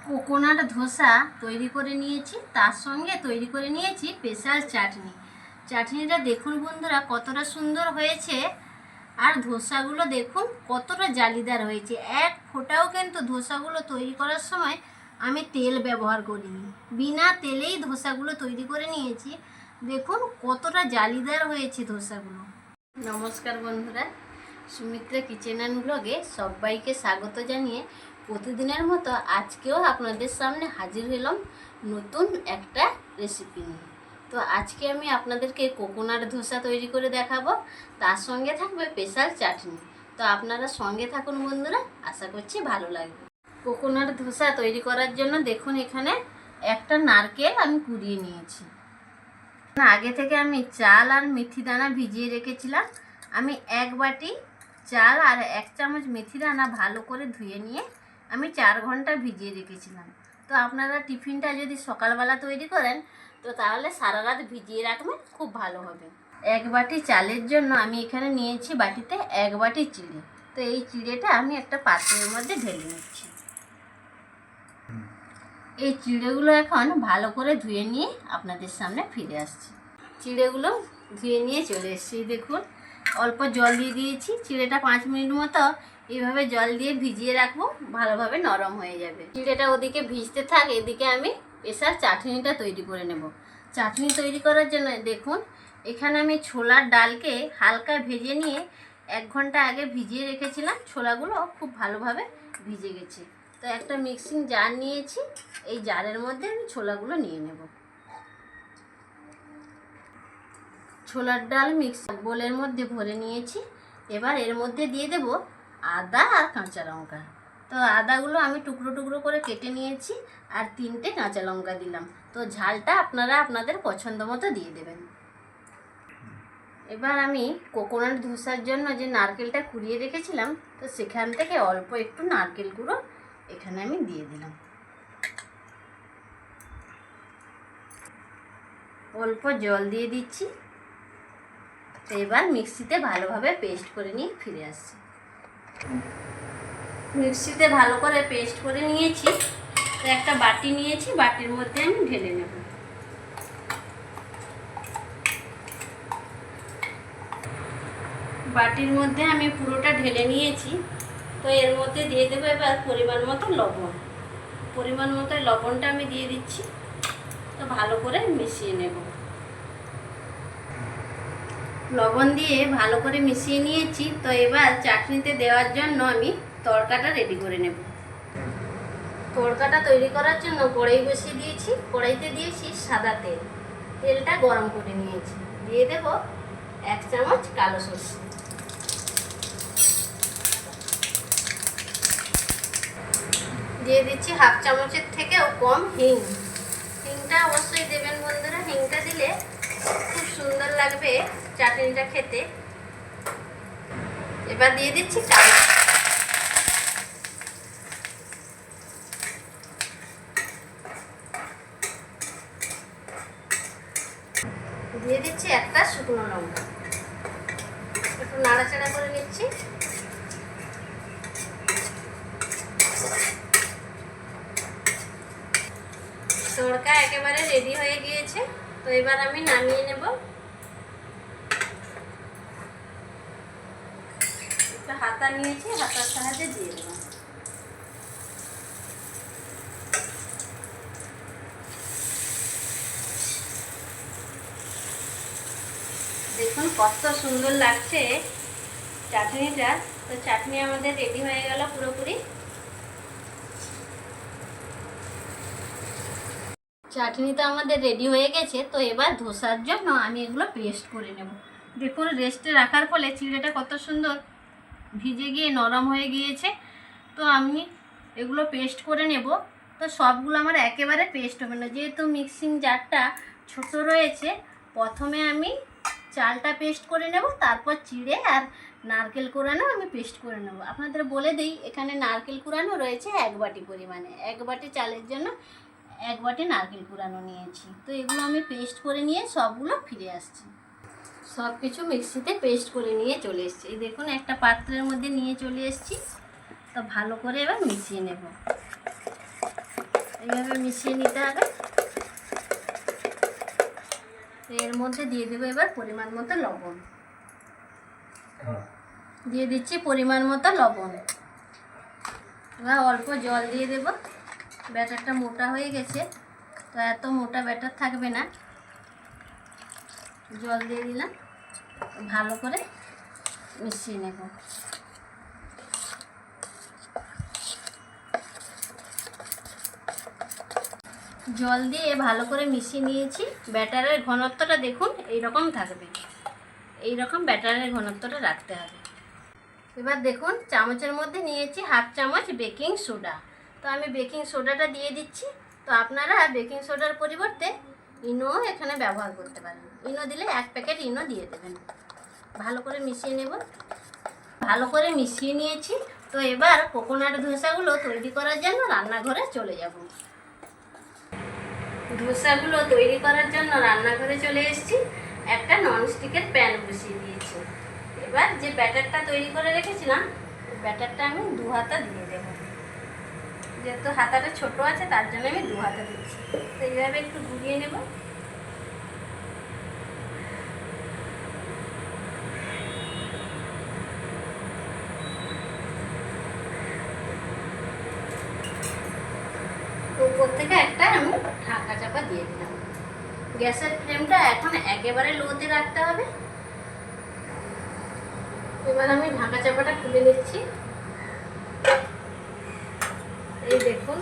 Coconut dosa তৈরি করে নিয়েছি, তার সঙ্গে তৈরি করে নিয়েছি স্পেশাল চাটনি। চাটনিটা দেখুন বন্ধুরা কতটা সুন্দর হয়েছে, আর ধোসাগুলো দেখুন কতটা জালিদার হয়েছে। এক ফোঁটাও কিন্তু ধোসাগুলো তৈরি করার সময় আমি তেল ব্যবহার করিনি, বিনা তেলেই ধোসাগুলো তৈরি করে নিয়েছি। দেখুন কতটা জালিদার হয়েছে ধোসাগুলো। নমস্কার বন্ধুরা, সুমিত্রা কিচেন অ্যান্ড ব্লগে সবাইকে স্বাগত জানিয়ে প্রতিদিনের মতো আজকেও আপনাদের সামনে হাজির হলাম নতুন একটা রেসিপি নিয়ে। তো আজকে আমি আপনাদেরকে কোকোনাট ধোসা তৈরি করে দেখাবো, তার সঙ্গে থাকবে স্পেশাল চাটনি। তো আপনারা সঙ্গে থাকুন বন্ধুরা, আশা করছি ভালো লাগবে। কোকোনাট ধোসা তৈরি করার জন্য দেখুন এখানে একটা নারকেল আমি কুড়িয়ে নিয়েছি। আগে থেকে আমি চাল আর মেথি দানা ভিজিয়ে রেখেছিলাম। আমি এক বাটি চাল আর 1 চামচ মেথি দানা ভালো করে ধুয়ে নিয়ে আমি 4 ঘন্টা ভিজিয়ে রেখেছিলাম। তো আপনারা টিফিনটা যদি সকালবেলা তৈরি করেন তো তাহলে সারা রাত ভিজিয়ে রাখবেন, খুব ভালো হবে। 1 বাটি চালের জন্য আমি এখানে নিয়েছি বাটিতে 1 বাটি চিড়ে। তো এই চিড়েটা আমি একটা পাত্রের মধ্যে ঢেলে নিচ্ছি। এই চিড়েগুলো এখন ভালো করে ধুয়ে নিয়ে আপনাদের সামনে ফিরে আসছি। চিড়েগুলো ধুয়ে নিয়ে চলে এসেছি। দেখুন অল্প জল দিয়ে দিয়েছি, চিড়েটা 5 মিনিট মতো এইভাবে জল দিয়ে ভিজিয়ে রাখবো, ভালোভাবে নরম হয়ে যাবে। চিড়েটা ওদিকে ভিজতে থাক, এদিকে আমি স্পেশাল চাটনিটা তৈরি করে নেব। চাটনি তৈরি করার জন্য দেখুন এখানে আমি ছোলার ডালকে হালকা ভেজে নিয়ে 1 ঘন্টা আগে ভিজিয়ে রেখেছিলাম। ছোলাগুলো খুব ভালোভাবে ভিজে গেছে। তো একটা মিক্সিং জার নিয়েছি, এই জারের মধ্যে আমি ছোলাগুলো নিয়ে নেব। ছোলার ডাল মিক্সার বোলের মধ্যে ভরে নিয়েছি। এবার এর মধ্যে দিয়ে দেব আদা আর কাঁচা লঙ্কা। তো আদাগুলো আমি টুকরো টুকরো করে কেটে নিয়েছি, আর 3টে কাঁচা লঙ্কা দিলাম। তো ঝালটা আপনারা আপনাদের পছন্দ মতো দিয়ে দেবেন। এবার আমি কোকোনাট ধোসার জন্য যে নারকেলটা কুড়িয়ে রেখেছিলাম, তো সেখান থেকে অল্প একটু নারকেল গুঁড়ো এখানে আমি দিয়ে দিলাম। অল্প জল দিয়ে দিচ্ছি। তো এবার মিক্সিতে ভালোভাবে পেস্ট করে নিয়ে ফিরে আসছি। মিক্সিতে ভালো করে পেস্ট করে নিয়েছি। তো একটা বাটি নিয়েছি, বাটির মধ্যে আমি ঢেলে নেব। বাটির মধ্যে আমি পুরোটা ঢেলে নিয়েছি। তো এর মধ্যে দিয়ে দেবো এবার পরিমাণ মতো লবণ। পরিমাণ মতো লবণটা আমি দিয়ে দিচ্ছি। তো ভালো করে মিশিয়ে নেব। লবণ দিয়ে ভালো করে মিশিয়ে নিয়েছি। তো এবার চাটনিতে দেওয়ার জন্য আমি তড়কাটা রেডি করে নেব। তড়কাটা তৈরি করার জন্য কড়াই বসিয়ে দিয়েছি। কড়াইতে দিয়েছি সাদা তেল। তেলটা গরম করে নিয়েছি। দিয়ে দেব 1 চামচ কালো সরষে। দিয়ে দিচ্ছি 1/2 চামচের থেকেও কম হিং। হিংটা অবশ্যই দেবেন বন্ধুরা, হিংটা দিলে খুব সুন্দর লাগবে চাটনিটা খেতে। এবার দিয়ে দিচ্ছি কালো, দিয়ে দিচ্ছি একটা শুকনো লঙ্কা। একটু নাড়াচাড়া করে নিচ্ছি। তড়কা একেবারে রেডি হয়ে গিয়েছে। তো এবার আমি নামিয়ে নেব। একটা হাতা নিয়েছি, হাতার সাহায্যে দিয়ে দেব। দেখুন কত সুন্দর লাগছে চাটনিটা। তো চাটনি আমাদের রেডি হয়ে গেল পুরোপুরি। চাটনি তো আমাদের রেডি হয়ে গেছে। তো এবার ধোসার জন্য আমি এগুলো পেস্ট করে নেব। দেখুন রেস্টে রাখার ফলে চিড়েটা কত সুন্দর ভিজে গিয়ে নরম হয়ে গিয়েছে। তো আমি এগুলো পেস্ট করে নেব। তো সবগুলো আমার একেবারে পেস্ট হবে না, যেহেতু মিক্সিং জারটা ছোট রয়েছে। প্রথমে আমি চালটা পেস্ট করে নেব, তারপর চিড়ে আর নারকেল কোরানো আমি পেস্ট করে নেব। আপনাদের বলে দিই এখানে নারকেল কোরানো রয়েছে 1 বাটি পরিমাণে। 1 বাটি চালের জন্য 1 বাটি নারকেল কোরানো নিয়েছি। তো এগুলো আমি পেস্ট করে নিয়ে সবগুলো ফিরে আসছি। সব কিছু মিক্সিতে পেস্ট করে নিয়ে চলে এসেছি। এই দেখুন একটা পাত্রের মধ্যে নিয়ে চলে এসেছি। তো ভালো করে এবার মিশিয়ে নেব। এইভাবে মিশিয়ে নিতে হবে। এর মধ্যে দিয়ে দেবো এবার পরিমাণ মতো লবণ, দিয়ে দিচ্ছি পরিমাণ মতো লবণ। এবার অল্প জল দিয়ে দেব। ব্যাটারটা মোটা হয়ে গেছে, তো এত মোটা ব্যাটার থাকবে না। জল দিয়ে দিলাম, ভালো করে মিশিয়ে নেব। জল দিয়ে ভালো করে মিশিয়ে নিয়েছি। ব্যাটারের ঘনত্বটা দেখুন এইরকম থাকবে, এইরকম ব্যাটারের ঘনত্বটা রাখতে হবে। এবার দেখুন চামচের মধ্যে নিয়েছি হাফ চামচ বেকিং সোডা, তো আমি বেকিং সোডাটা দিয়ে দিচ্ছি। তো আপনারা বেকিং সোডার পরিবর্তে ইনো এখানে ব্যবহার করতে পারেন। ইনো দিলে 1 প্যাকেট ইনো দিয়ে দেবেন। ভালো করে মিশিয়ে নেব। ভালো করে মিশিয়ে নিয়েছি। তো এবার কোকোনাট ধোসাগুলো তৈরি করার জন্য রান্নাঘরে চলে যাব। ধোসাগুলো তৈরি করার জন্য রান্নাঘরে চলে এসেছি। একটা ননস্টিকের প্যান বসিয়ে দিয়েছি। এবার যে ব্যাটারটা তৈরি করে রেখেছিলাম, ব্যাটারটা আমি 2 হাতা দিয়ে দেবো। যেহেতু হাতাটা ছোট আছে তার জন্য আমি 2 হাতা দিচ্ছি। তো এইভাবে একটু ঘুরিয়ে নেব। উপর থেকে একটা আমি ঢাকা চাপা দিয়ে দিলাম। গ্যাসের ফ্লেমটা এখন একেবারে লোতে রাখতে হবে। এবার আমি ঢাকা চাপাটা খুলে নিচ্ছি। এই দেখুন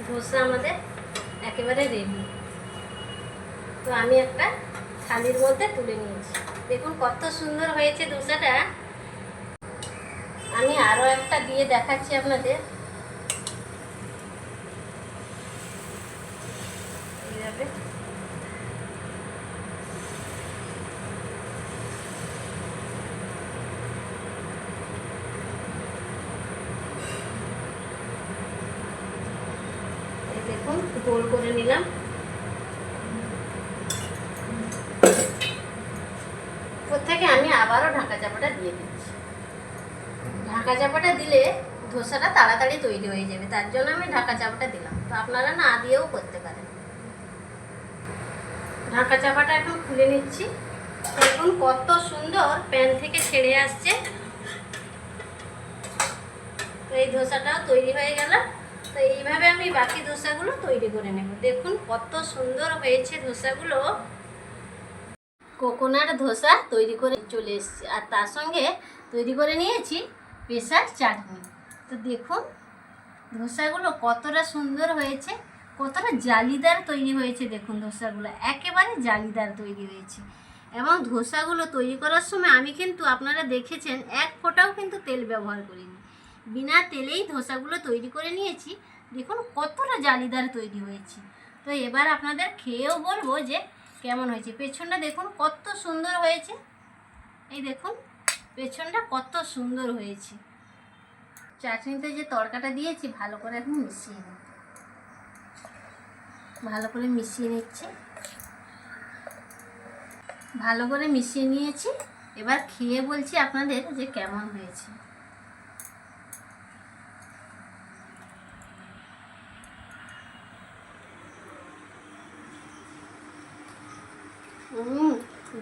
ধোসা আমাদের একেবারে রেডি। তো আমি একটা থালির মধ্যে তুলে নিয়েছি। দেখুন কত সুন্দর হয়েছে ধোসাটা। আমি আরও একটা দিয়ে দেখাচ্ছি আপনাদের। এইভাবে দেখুন গোল করে নিলাম। থেকে আমি আবারও ঢাকা চাপাটা দিয়ে দিচ্ছি। ঢাকা চাপাটা দিলে ধোসাটা তাড়াতাড়ি তৈরি হয়ে যাবে, তার জন্য আমি ঢাকা চাপাটা দিলাম। তো আপনারা না দিয়েও করতে পারেন। ঢাকা চাপাটা এখন খুলে নিচ্ছি। দেখুন কত সুন্দর প্যান থেকে ছেড়ে আসছে। তো এই ধোসাটাও তৈরি হয়ে গেল। তো এইভাবে আমি বাকি ধোসাগুলো তৈরি করে নেব। দেখুন কত সুন্দর হয়েছে ধোসাগুলো। কোকোনাট ধোসা তৈরি করে চলে এসেছি, আর তার সঙ্গে তৈরি করে নিয়েছি স্পেশাল চাটনি। তো দেখুন ধোসাগুলো কতটা সুন্দর হয়েছে, কতটা জালিদার তৈরি হয়েছে। দেখুন ধোসাগুলো একেবারে জালিদার তৈরি হয়েছে। এবং ধোসাগুলো তৈরি করার সময় আমি কিন্তু আপনারা দেখেছেন 1 ফোঁটাও কিন্তু তেল ব্যবহার করিনি। বিনা তেলেই ধোসাগুলো তৈরি করে নিয়েছি। দেখুন কতটা জালিদার তৈরি হয়েছে। তো এবার আপনাদের খেয়েও বলবো যে কেমন হয়েছে। পেছনটা দেখুন কত সুন্দর হয়েছে। এই দেখুন পেছনটা কত সুন্দর হয়েছে। চাটনিতে যে তড়কাটা দিয়েছি ভালো করে এখন মিশিয়ে নিই। ভালো করে মিশিয়ে নিচ্ছি। ভালো করে মিশিয়ে নিয়েছি। এবার খেয়ে বলছি আপনাদের যে কেমন হয়েছে।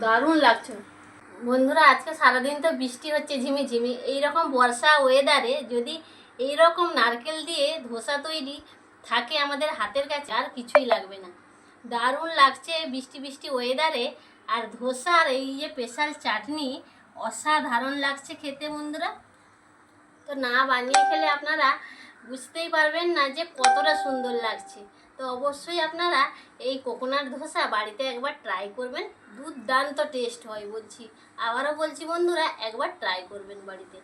দারুণ লাগছে বন্ধুরা। আজকে সারাদিন তো বৃষ্টি হচ্ছে ঝিমিঝিমি। এইরকম বর্ষা ওয়েদারে যদি এইরকম নারকেল দিয়ে ধোসা তৈরি থাকে আমাদের হাতের কাছে, আর কিছুই লাগবে না। দারুণ লাগছে বৃষ্টি বৃষ্টি ওয়েদারে। আর ধোসার এই যে স্পেশাল চাটনি অসাধারণ লাগছে খেতে বন্ধুরা। তো না বানিয়ে খেলে আপনারা বুঝতেই পারবেন না যে কতটা সুন্দর লাগছে। তো অবশ্যই আপনারা এই কোকোনাট ধোসা বাড়িতে একবার ট্রাই করবেন। দুর্দান্ত টেস্ট হয় বলছি, আবারও বলছি বন্ধুরা একবার ট্রাই করবেন বাড়িতে।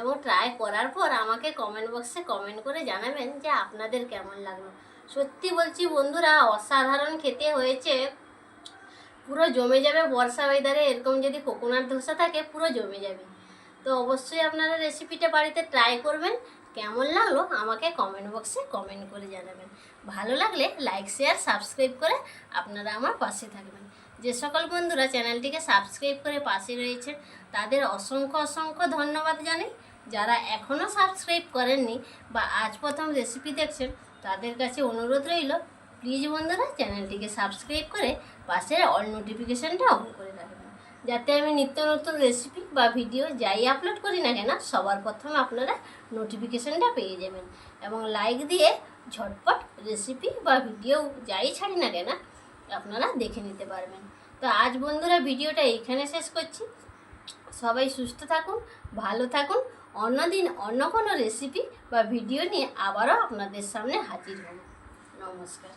এবং ট্রাই করার পর আমাকে কমেন্ট বক্সে কমেন্ট করে জানাবেন যে আপনাদের কেমন লাগলো। সত্যি বলছি বন্ধুরা অসাধারণ খেতে হয়েছে। পুরো জমে যাবে বর্ষা ওয়েদারে এরকম যদি কোকোনাট ধোসা থাকে, পুরো জমে যাবে। তো অবশ্যই আপনারা রেসিপিটা বাড়িতে ট্রাই করবেন। কেমন লাগলো আমাকে কমেন্ট বক্সে কমেন্ট করে জানাবেন। ভালো লাগলে লাইক শেয়ার সাবস্ক্রাইব করে আপনারা আমার পাশে থাকবেন। যে সকল বন্ধুরা চ্যানেলটিকে সাবস্ক্রাইব করে পাশে রয়েছে তাদের অসংখ্য অসংখ্য ধন্যবাদ জানাই। যারা এখনও সাবস্ক্রাইব করেননি বা আজ প্রথম রেসিপি দেখছেন তাদের কাছে অনুরোধ রইল প্লিজ বন্ধুরা চ্যানেলটিকে সাবস্ক্রাইব করে পাশের অল নোটিফিকেশানটা অন করে রাখবেন, যাতে আমি নিত্য নতুন রেসিপি বা ভিডিও যাই আপলোড করি না কেন সবার প্রথমে আপনারা নোটিফিকেশানটা পেয়ে যাবেন। এবং লাইক দিয়ে ঝটপট রেসিপি বা ভিডিও যাই ছাড়ি না কেন আপনারা দেখে নিতে পারবেন। তো আজ বন্ধুরা ভিডিওটা এইখানে শেষ করছি। সবাই সুস্থ থাকুন, ভালো থাকুন। অন্যদিন অন্য কোনো রেসিপি বা ভিডিও নিয়ে আবারও আপনাদের সামনে হাজির হব। নমস্কার।